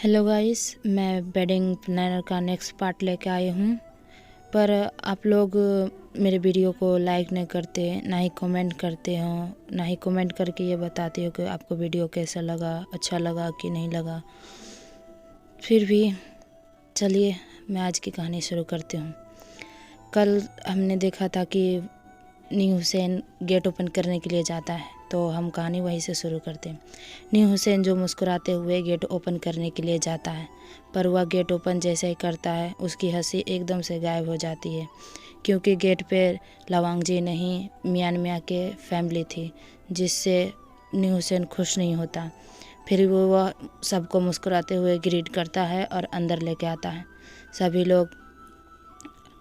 Hello guys, मैं wedding planner का next part लेके आई हूँ। पर आप लोग मेरे वीडियो को लाइक नहीं करते, ना ही कमेंट करते हो, ना ही कमेंट करके ये बताते हो कि आपको वीडियो कैसा लगा, अच्छा लगा कि नहीं लगा। फिर भी चलिए मैं आज की कहानी शुरू करती हूँ। कल हमने देखा था कि न्यू हुसैन गेट ओपन करने के लिए जाता है, तो हम कहानी वहीं से शुरू करते हैं। न्यू हुसैन जो मुस्कुराते हुए गेट ओपन करने के लिए जाता है, पर वह गेट ओपन जैसे ही करता है उसकी हंसी एकदम से गायब हो जाती है, क्योंकि गेट पे लवांग जी नहीं, मियाँ के फैमिली थी, जिससे न्यू हुसैन खुश नहीं होता। फिर वह सबको मुस्कुराते हुए ग्रीट करता है और अंदर लेके आता है। सभी लोग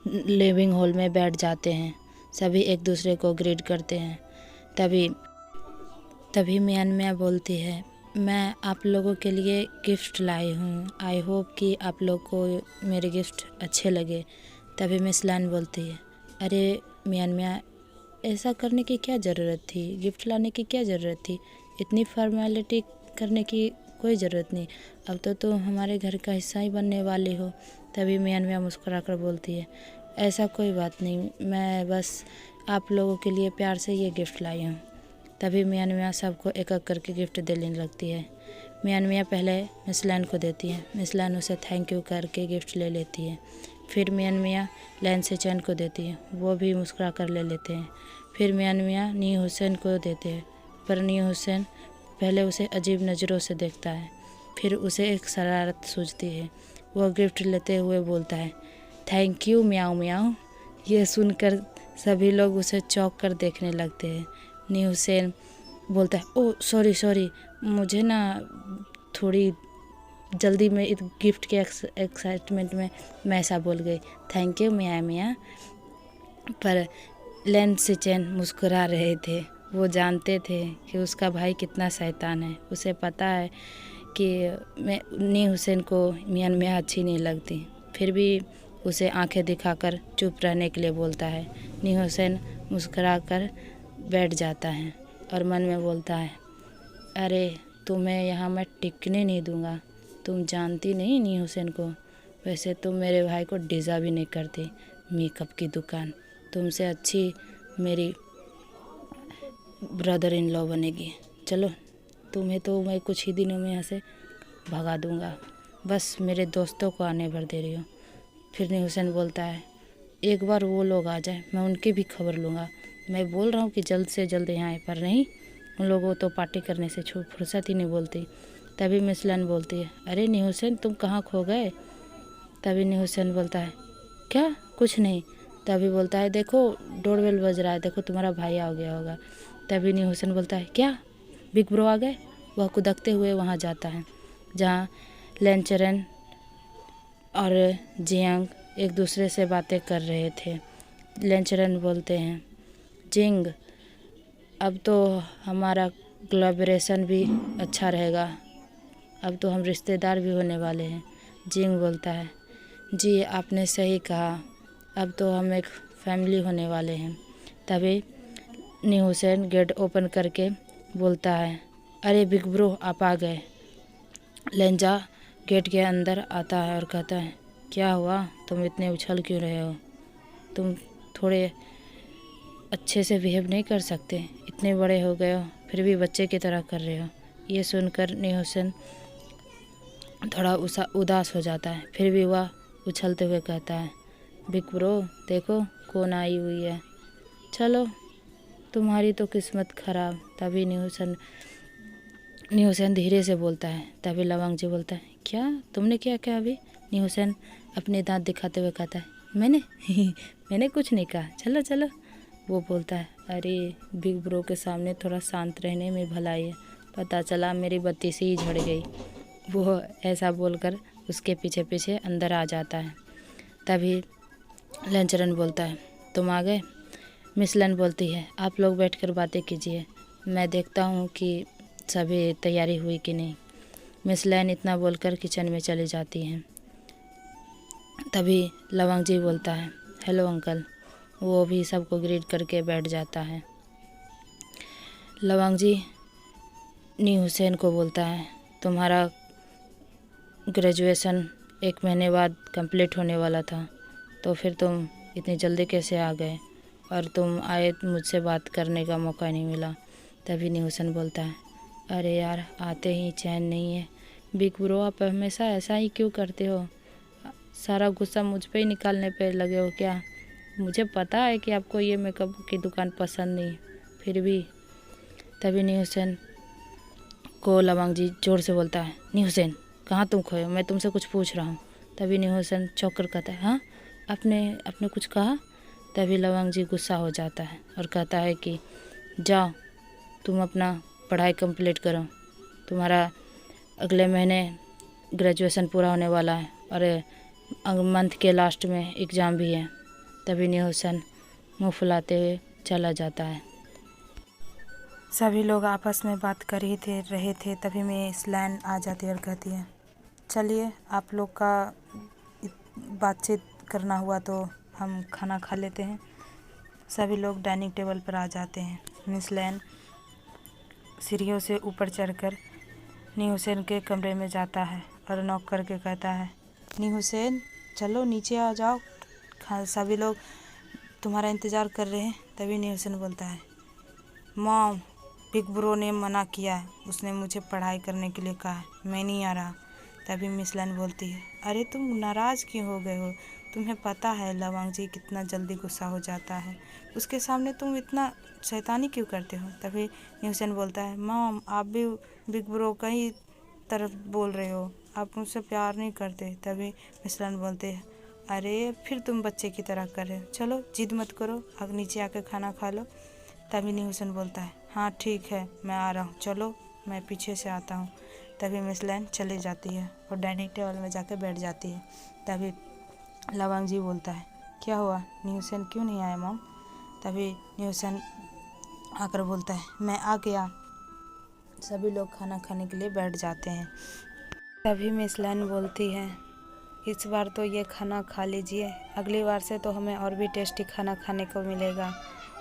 लिविंग हॉल में बैठ जाते हैं, सभी एक दूसरे को ग्रीट करते हैं। तभी मियाँ बोलती है, मैं आप लोगों के लिए गिफ्ट लाई हूँ, आई होप कि आप लोग को मेरे गिफ्ट अच्छे लगे। तभी मिस लान बोलती है, अरे मियाँ ऐसा करने की क्या ज़रूरत थी, गिफ्ट लाने की क्या ज़रूरत थी, इतनी फॉर्मेलिटी करने की कोई ज़रूरत नहीं, अब तो तुम हमारे घर का हिस्सा ही बनने वाले हो। तभी मियाँ मुस्कुरा कर बोलती है, ऐसा कोई बात नहीं, मैं बस आप लोगों के लिए प्यार से ये गिफ्ट लाई हूँ। तभी मियाँ सबको एक एक करके गिफ्ट देने लगती है। मियाँ पहले मिस लैन को देती है, मिस लैन उसे थैंक यू करके गिफ्ट ले लेती है। फिर मियाँ लैन से चैन को देती है, वो भी मुस्कुरा कर ले लेते हैं। फिर मियाँ न्यू हुसैन को देते हैं, पर न्यू हुसैन पहले उसे अजीब नज़रों से देखता है। फिर उसे एक शरारत सूझती है, वह गिफ्ट लेते हुए बोलता है, थैंक यू म्याऊं म्याऊं। ये सुनकर सभी लोग उसे चौंक कर देखने लगते हैं। न्यू हुसैन बोलता है, ओह सॉरी, मुझे ना थोड़ी जल्दी में इस गिफ्ट के एक्साइटमेंट में मैं ऐसा बोल गई, थैंक यू मियाँ। पर लेन से चैन मुस्कुरा रहे थे, वो जानते थे कि उसका भाई कितना शैतान है। उसे पता है कि न्यू हुसैन को मियाँ अच्छी नहीं लगती, फिर भी उसे आंखें दिखाकर चुप रहने के लिए बोलता है। न्यू हुसैन मुस्कुरा कर बैठ जाता है और मन में बोलता है, अरे तुम्हें यहाँ मैं टिकने नहीं दूँगा, तुम जानती नहीं न्यू हुसैन को, वैसे तुम मेरे भाई को डिज़र्व भी नहीं करती। मेकअप की दुकान, तुमसे अच्छी मेरी ब्रदर इन लॉ बनेगी। चलो तुम्हें तो मैं कुछ ही दिनों में यहाँ से भगा दूँगा, बस मेरे दोस्तों को आने भर दे रही हूँ। फिर न्यू हुसैन बोलता है, एक बार वो लोग आ जाए मैं उनकी भी खबर लूँगा। मैं बोल रहा हूँ कि जल्द से जल्द यहाँ आए, पर नहीं, उन लोगों तो पार्टी करने से फुर्सत ही नहीं बोलती। तभी मिस लान बोलती है, अरे न्यू हुसैन तुम कहाँ खो गए। तभी न्यू हुसैन बोलता है, क्या, कुछ नहीं। तभी बोलता है, देखो डोरबेल बज रहा है, देखो तुम्हारा भाई आ गया होगा। तभी न्यू हुसैन बोलता है, क्या बिग ब्रो आ गए। वह कुदकते हुए वहाँ जाता है जहाँ लेंचरन और जियांग एक दूसरे से बातें कर रहे थे। लेंचरन बोलते हैं, जिंग अब तो हमारा कोलैबोरेशन भी अच्छा रहेगा, अब तो हम रिश्तेदार भी होने वाले हैं। जिंग बोलता है, जी आपने सही कहा, अब तो हम एक फैमिली होने वाले हैं। तभी न्यू हुसैन गेट ओपन करके बोलता है, अरे बिग ब्रो आप आ गए। लेंजा गेट के अंदर आता है और कहता है, क्या हुआ, तुम इतने उछल क्यों रहे हो, तुम थोड़े अच्छे से बिहेव नहीं कर सकते, इतने बड़े हो गए हो फिर भी बच्चे की तरह कर रहे हो। ये सुनकर न्यू हुसैन थोड़ा उदास हो जाता है, फिर भी वह उछलते हुए कहता है, बिग ब्रो देखो कौन आई हुई है, चलो तुम्हारी तो किस्मत ख़राब। तभी न्यू हुसैन धीरे से बोलता है। तभी लवंग जी बोलता है, क्या तुमने क्या कहा अभी। न्यू हुसैन अपने दांत दिखाते हुए कहता है, मैंने मैंने कुछ नहीं कहा, चलो चलो। वो बोलता है, अरे बिग ब्रो के सामने थोड़ा शांत रहने में भलाई है, पता चला मेरी बत्ती से ही झड़ गई। वो ऐसा बोलकर उसके पीछे पीछे अंदर आ जाता है। तभी लंचरन बोलता है, तुम आ गए। मिस लन बोलती है, आप लोग बैठकर बातें कीजिए, मैं देखता हूँ कि सभी तैयारी हुई कि नहीं। मिस लैन इतना बोलकर किचन में चली जाती हैं। तभी लवंग जी बोलता है, हेलो अंकल। वो भी सबको ग्रीट करके बैठ जाता है। लवंग जी न्यू हुसैन को बोलता है, तुम्हारा ग्रेजुएशन 1 महीने बाद कंप्लीट होने वाला था, तो फिर तुम इतनी जल्दी कैसे आ गए और तुम आए मुझसे बात करने का मौका नहीं मिला। तभी न्यूसन बोलता है, अरे यार आते ही चैन नहीं है। बिग ब्रो आप हमेशा ऐसा ही क्यों करते हो? सारा गुस्सा मुझ पे ही निकालने पे लगे हो क्या? मुझे पता है कि आपको ये मेकअप की दुकान पसंद नहीं, फिर भी। तभी न्यू हुसैन को लवंग जी जोर से बोलता है, न्यू हुसैन कहाँ तुम खोए हो? मैं तुमसे कुछ पूछ रहा हूँ। तभी न्यू हुसैन चौंक कर कहता है, हाँ आपने कुछ कहा? तभी लवंग जी गुस्सा हो जाता है और कहता है कि जाओ तुम अपना पढ़ाई कंप्लीट करो, तुम्हारा अगले महीने ग्रेजुएशन पूरा होने वाला है और मंथ के लास्ट में एग्ज़ाम भी है। तभी न्यू हुसैन मुँह फुलाते हुए चला जाता है। सभी लोग आपस में बात कर ही रहे थे, तभी मिस लैन आ जाती है और कहती है, चलिए आप लोग का बातचीत करना हुआ तो हम खाना खा लेते हैं। सभी लोग डाइनिंग टेबल पर आ जाते हैं। मिस लैन सीढ़ियों से ऊपर चढ़कर न्यू हुसैन के कमरे में जाता है और नॉक करके कहता है, न्यू हुसैन चलो नीचे आ जाओ, सभी लोग तुम्हारा इंतज़ार कर रहे हैं। तभी न्यू हुसैन बोलता है, मॉम बिग ब्रो ने मना किया है, उसने मुझे पढ़ाई करने के लिए कहा है, मैं नहीं आ रहा। तभी मिस लैन बोलती है, अरे तुम नाराज़ क्यों हो गए हो? तुम्हें पता है लवंग जी कितना जल्दी गुस्सा हो जाता है, उसके सामने तुम इतना शैतानी क्यों करते हो? तभी न्यू हुसैन बोलता है, मॉम आप भी बिग ब्रो का ही तरफ बोल रहे हो, आप मुझसे प्यार नहीं करते। तभी मिस लैन बोलते हैं, अरे फिर तुम बच्चे की तरह कर रहे हो, चलो जिद मत करो, अब नीचे आकर खाना खा लो। तभी न्यू हुसैन बोलता है, हाँ ठीक है मैं आ रहा हूँ, चलो मैं पीछे से आता हूँ। तभी मिस लैन चली जाती है और डाइनिंग टेबल में जाकर बैठ जाती है। तभी लवंग जी बोलता है, क्या हुआ न्यू हुसैन क्यों नहीं आया मॉम? तभी न्यू हुसैन आकर बोलता है, मैं आ गया। सभी लोग खाना खाने के लिए बैठ जाते हैं। तभी मिस लैन बोलती है, इस बार तो ये खाना खा लीजिए, अगली बार से तो हमें और भी टेस्टी खाना खाने को मिलेगा।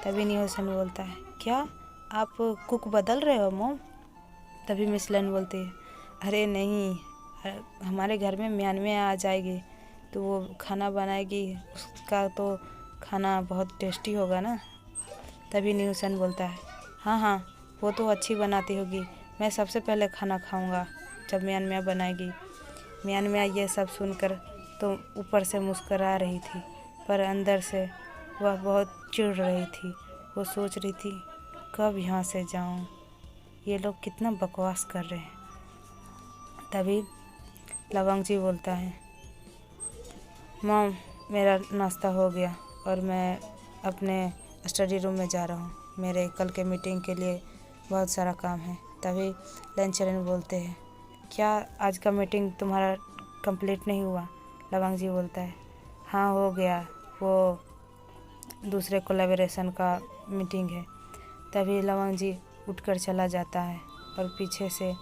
तभी न्यू हुसैन बोलता है, क्या आप कुक बदल रहे हो मॉम? तभी मिस लैन बोलती है, अरे नहीं, हमारे घर में म्यानमें आ जाएगी तो वो खाना बनाएगी, उसका तो खाना बहुत टेस्टी होगा ना। तभी न्यू हुसैन बोलता है, हाँ हाँ वो तो अच्छी बनाती होगी, मैं सबसे पहले खाना खाऊंगा जब म्यानमें बनाएगी। म्यानमें ये सब सुनकर तो ऊपर से मुस्करा रही थी, पर अंदर से वह बहुत चिढ़ रही थी। वो सोच रही थी, कब यहाँ से जाऊँ, ये लोग कितना बकवास कर रहे हैं। तभी लवंग जी बोलता है, मॉम मेरा नाश्ता हो गया और मैं अपने स्टडी रूम में जा रहा हूँ, मेरे कल के मीटिंग के लिए बहुत सारा काम है। तभी लंचरन बोलते हैं, क्या आज का मीटिंग तुम्हारा कंप्लीट नहीं हुआ? लवंग जी बोलता है, हाँ हो गया, वो दूसरे कोलैबोरेशन का मीटिंग है। तभी लवंग जी उठकर चला जाता है और पीछे से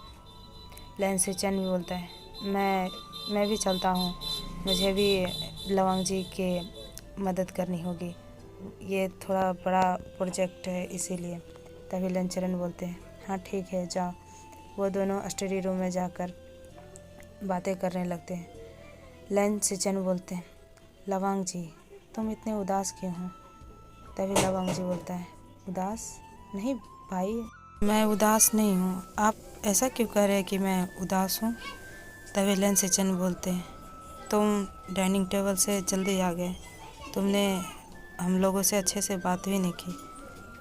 लैन से चैन भी बोलता है, मैं भी चलता हूँ, मुझे भी लवंग जी के मदद करनी होगी, ये थोड़ा बड़ा प्रोजेक्ट है इसीलिए। तभी लंचरन बोलते हैं, हाँ ठीक है जाओ। वो दोनों स्टडी रूम में जाकर बातें करने लगते हैं। लैन से चैन बोलते हैं, लवंग जी तुम इतने उदास क्यों हो? तभी लवंग जी बोलता है, उदास नहीं भाई, मैं उदास नहीं हूँ, आप ऐसा क्यों कह रहे हैं कि मैं उदास हूँ? तभी लैन से चैन बोलते हैं, तुम डाइनिंग टेबल से जल्दी आ गए, तुमने हम लोगों से अच्छे से बात भी नहीं की,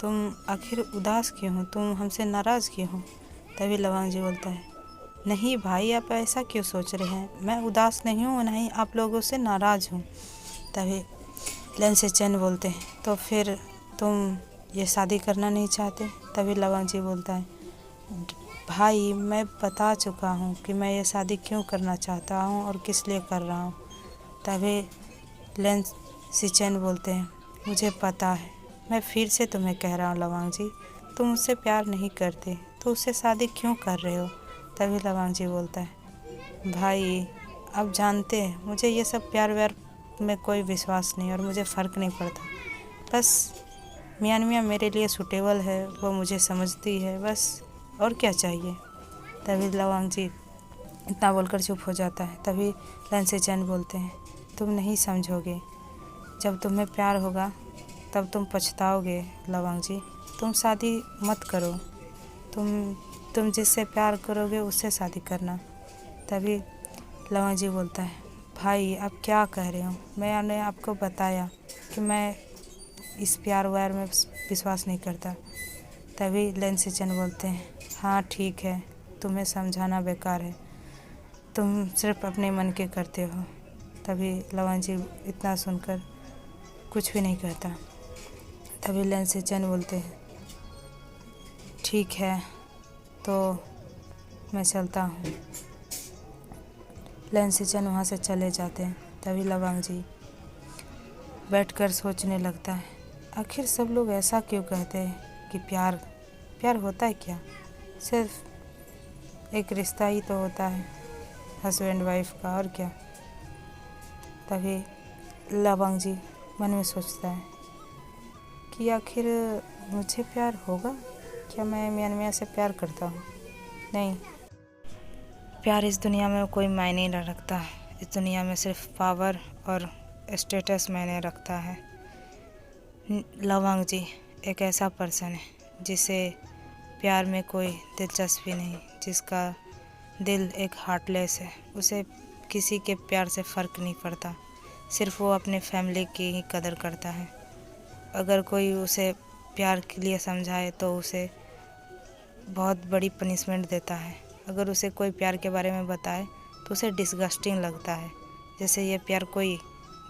तुम आखिर उदास क्यों हो, तुम हमसे नाराज़ क्यों हो? तभी लवंग जी बोलता है, नहीं भाई आप ऐसा क्यों सोच रहे हैं, मैं उदास नहीं हूँ, नहीं आप लोगों से नाराज़ हूँ। तभी लैन से चैन बोलते हैं, तो फिर तुम ये शादी करना नहीं चाहते? तभी लवंग जी बोलता है, भाई मैं बता चुका हूँ कि मैं ये शादी क्यों करना चाहता हूँ और किस लिए कर रहा हूँ। तभी लैन से चैन बोलते हैं, मुझे पता है, मैं फिर से तुम्हें कह रहा हूँ लवंग जी, तुम मुझसे प्यार नहीं करते तो उससे शादी क्यों कर रहे हो? तभी लवंग जी बोलता है, भाई आप जानते हैं मुझे ये सब प्यार व्यार में कोई विश्वास नहीं और मुझे फ़र्क नहीं पड़ता, बस मियाँ मेरे लिए सूटेबल है, वो मुझे समझती है बस, और क्या चाहिए? तभी लवंग जी इतना बोलकर चुप हो जाता है। तभी लन से चैन बोलते हैं, तुम नहीं समझोगे, जब तुम्हें प्यार होगा तब तुम पछताओगे लवंग जी। तुम शादी मत करो, तुम जिससे प्यार करोगे उससे शादी करना। तभी लवंग जी बोलता है, भाई आप क्या कह रहे हो, मैंने आपको बताया कि मैं इस प्यार व्यार में विश्वास नहीं करता। तभी लन से चैन बोलते हैं, हाँ ठीक है, तुम्हें समझाना बेकार है, तुम सिर्फ अपने मन के करते हो। तभी लवंग जी इतना सुनकर कुछ भी नहीं कहता। तभी लन से चैन बोलते हैं, ठीक है तो मैं चलता हूँ। लन से चैन वहाँ से चले जाते हैं। तभी लवंग जी बैठकर सोचने लगता है, आखिर सब लोग ऐसा क्यों कहते हैं कि प्यार होता है क्या, सिर्फ एक रिश्ता ही तो होता है हस्बैंड वाइफ का, और क्या। तभी लवंग जी मन में सोचता है कि आखिर मुझे प्यार होगा क्या, मैं मियां मियां से प्यार करता हूँ, नहीं, प्यार इस दुनिया में कोई मायने नहीं रखता। इस दुनिया में सिर्फ पावर और स्टेटस मायने रखता है। लवंग जी एक ऐसा पर्सन है जिसे प्यार में कोई दिलचस्पी नहीं, जिसका दिल एक हार्टलेस है, उसे किसी के प्यार से फ़र्क नहीं पड़ता, सिर्फ वो अपने फैमिली की ही कदर करता है। अगर कोई उसे प्यार के लिए समझाए तो उसे बहुत बड़ी पनिशमेंट देता है। अगर उसे कोई प्यार के बारे में बताए तो उसे डिसगस्टिंग लगता है, जैसे ये प्यार कोई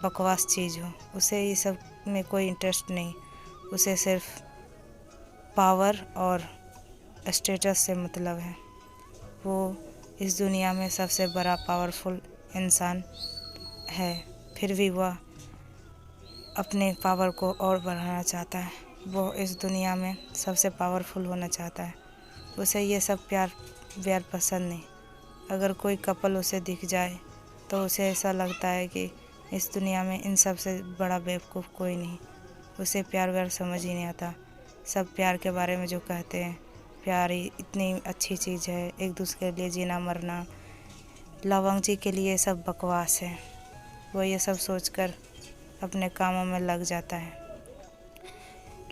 बकवास चीज़ हो। उसे ये सब में कोई इंटरेस्ट नहीं, उसे सिर्फ पावर और स्टेटस से मतलब है। वो इस दुनिया में सबसे बड़ा पावरफुल इंसान है, फिर भी वह अपने पावर को और बढ़ाना चाहता है। वो इस दुनिया में सबसे पावरफुल होना चाहता है। उसे ये सब प्यार व्यार पसंद नहीं। अगर कोई कपल उसे दिख जाए तो उसे ऐसा लगता है कि इस दुनिया में इन सब से बड़ा बेवकूफ़ कोई नहीं। उसे प्यार व्यार समझ ही नहीं आता। सब प्यार के बारे में जो कहते हैं, प्यार ही इतनी अच्छी चीज़ है, एक दूसरे के लिए जीना मरना, लवंग जी के लिए सब बकवास है। वो ये सब सोचकर अपने कामों में लग जाता है।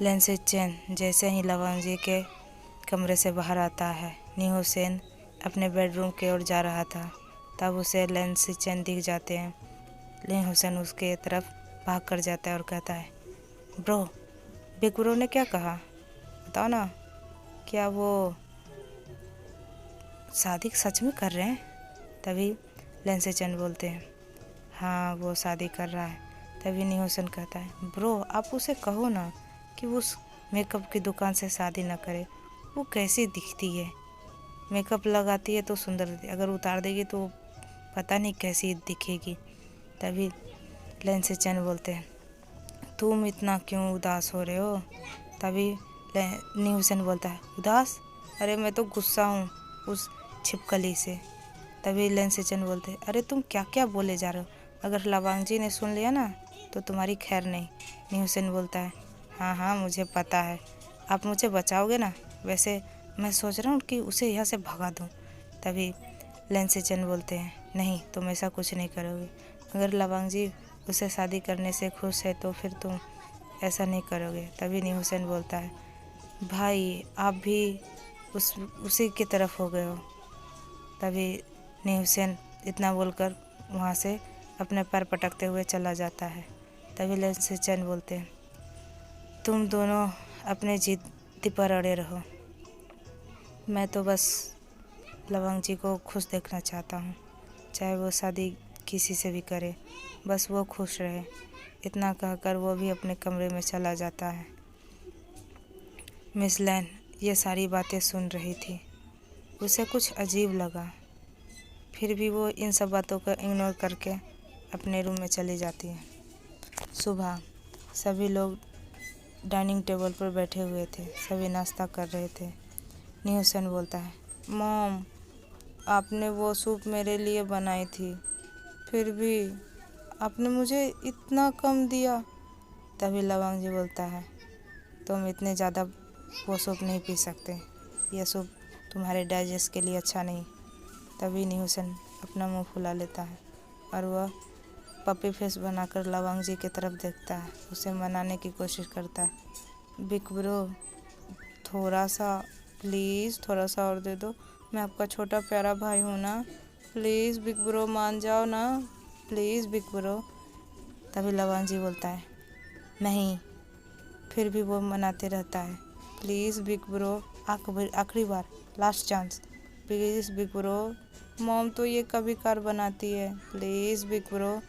लन से चैन जैसे ही लवंग जी के कमरे से बाहर आता है, नी हुसैन अपने बेडरूम की ओर जा रहा था, तब उसे लन से चैन दिख जाते हैं। नी हुसैन उसके तरफ भाग कर जाता है और कहता है, ब्रो, बिग ब्रो ने क्या कहा, बताओ ना, क्या वो शादी सच में कर रहे हैं? तभी लन से चैन बोलते हैं, हाँ वो शादी कर रहा है। तभी नी हुसैन कहता है, ब्रो आप उसे कहो ना कि उस मेकअप की दुकान से शादी ना करे, वो कैसी दिखती है, मेकअप लगाती है तो सुंदर दिखती है, अगर उतार देगी तो पता नहीं कैसी दिखेगी। तभी लन से चैन बोलते हैं, तुम इतना क्यों उदास हो रहे हो? तभी नी हुसैन बोलता है, उदास? अरे मैं तो गुस्सा हूँ उस छिपकली से। तभी लन से चैन बोलते हैं, अरे तुम क्या क्या बोले जा रहे हो, अगर लवंग जी ने सुन लिया ना तो तुम्हारी खैर नहीं। नी हुसैन बोलता है, हाँ हाँ मुझे पता है, आप मुझे बचाओगे ना, वैसे मैं सोच रहा हूँ कि उसे यहाँ से भगा दूँ। तभी लन से चैन बोलते हैं, नहीं तुम ऐसा कुछ नहीं करोगे, अगर लवंग जी उसे शादी करने से खुश है तो फिर तुम ऐसा नहीं करोगे। तभी नी हुसैन बोलता है, भाई आप भी उसी की तरफ हो गए हो। तभी नी हुसैन इतना बोलकर वहाँ से अपने पैर पटकते हुए चला जाता है। तभी लन से चैन बोलते हैं, तुम दोनों अपने जिद पर अड़े रहो, मैं तो बस लवंग जी को खुश देखना चाहता हूँ, चाहे वो शादी किसी से भी करे, बस वो खुश रहे। इतना कहकर वो भी अपने कमरे में चला जाता है। मिस लैन ये सारी बातें सुन रही थी, उसे कुछ अजीब लगा, फिर भी वो इन सब बातों को इग्नोर करके अपने रूम में चली जाती है। सुबह सभी लोग डाइनिंग टेबल पर बैठे हुए थे, सभी नाश्ता कर रहे थे। नी हुसैन बोलता है, मॉम आपने वो सूप मेरे लिए बनाई थी, फिर भी आपने मुझे इतना कम दिया। तभी लवंग जी बोलता है, तुम इतने ज़्यादा वो सूप नहीं पी सकते, यह सूप तुम्हारे डाइजेस्ट के लिए अच्छा नहीं। तभी नी हुसैन अपना मुंह फुला लेता है और वह पपी फेस बनाकर लवंग जी की तरफ देखता है, उसे मनाने की कोशिश करता है। बिग ब्रो थोड़ा सा, प्लीज़ थोड़ा सा और दे दो, मैं आपका छोटा प्यारा भाई हूँ ना, प्लीज़ बिग ब्रो मान जाओ ना, प्लीज़ बिग ब्रो। तभी लवंग जी बोलता है नहीं, फिर भी वो मनाते रहता है, प्लीज़ बिग ब्रो, आखिरी बार, last chance, please big bro, mom तो ये कभी कार बनाती है, प्लीज़ बिग ब्रो।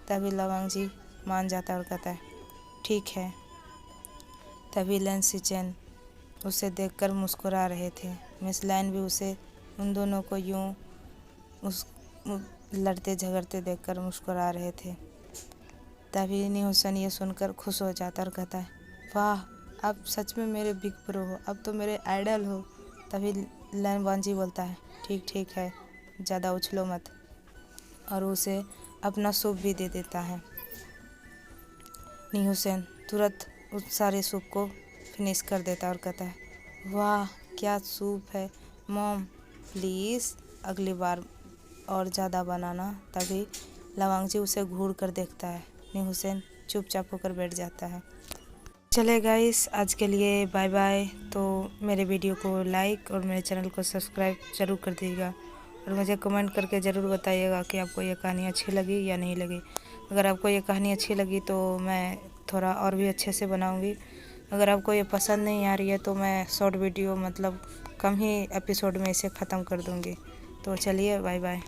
तभी लवंग जी मान जाता है और कहता है ठीक है। तभी लैंसी चैन उसे देखकर मुस्कुरा रहे थे। मिस लैन भी उसे, उन दोनों को यूं लड़ते झगड़ते देखकर मुस्कुरा रहे थे। तभी नी हुसैन ये सुनकर खुश हो जाता और कहता है वाह, आप सच में मेरे बिग ब्रो हो, अब तो मेरे आइडल हो। तभी लैन वांजी बोलता है ठीक ठीक है, ज़्यादा उछलो मत, और उसे अपना सूप भी दे देता है। नी हुसैन तुरंत उस सारे सूप को फिनिश कर देता और कहता है वाह क्या सूप है मॉम, प्लीज़ अगली बार और ज़्यादा बनाना। तभी लवंग जी उसे घूर कर देखता है। नी हुसैन चुपचाप होकर बैठ जाता है। चले गाइस, आज के लिए बाय बाय। तो मेरे वीडियो को लाइक और मेरे चैनल को सब्सक्राइब ज़रूर कर दीजिएगा और मुझे कमेंट करके ज़रूर बताइएगा कि आपको ये कहानी अच्छी लगी या नहीं लगी। अगर आपको ये कहानी अच्छी लगी तो मैं थोड़ा और भी अच्छे से बनाऊंगी। अगर आपको ये पसंद नहीं आ रही है तो मैं शॉर्ट वीडियो मतलब कम ही एपिसोड में इसे ख़त्म कर दूंगी। तो चलिए बाय बाय।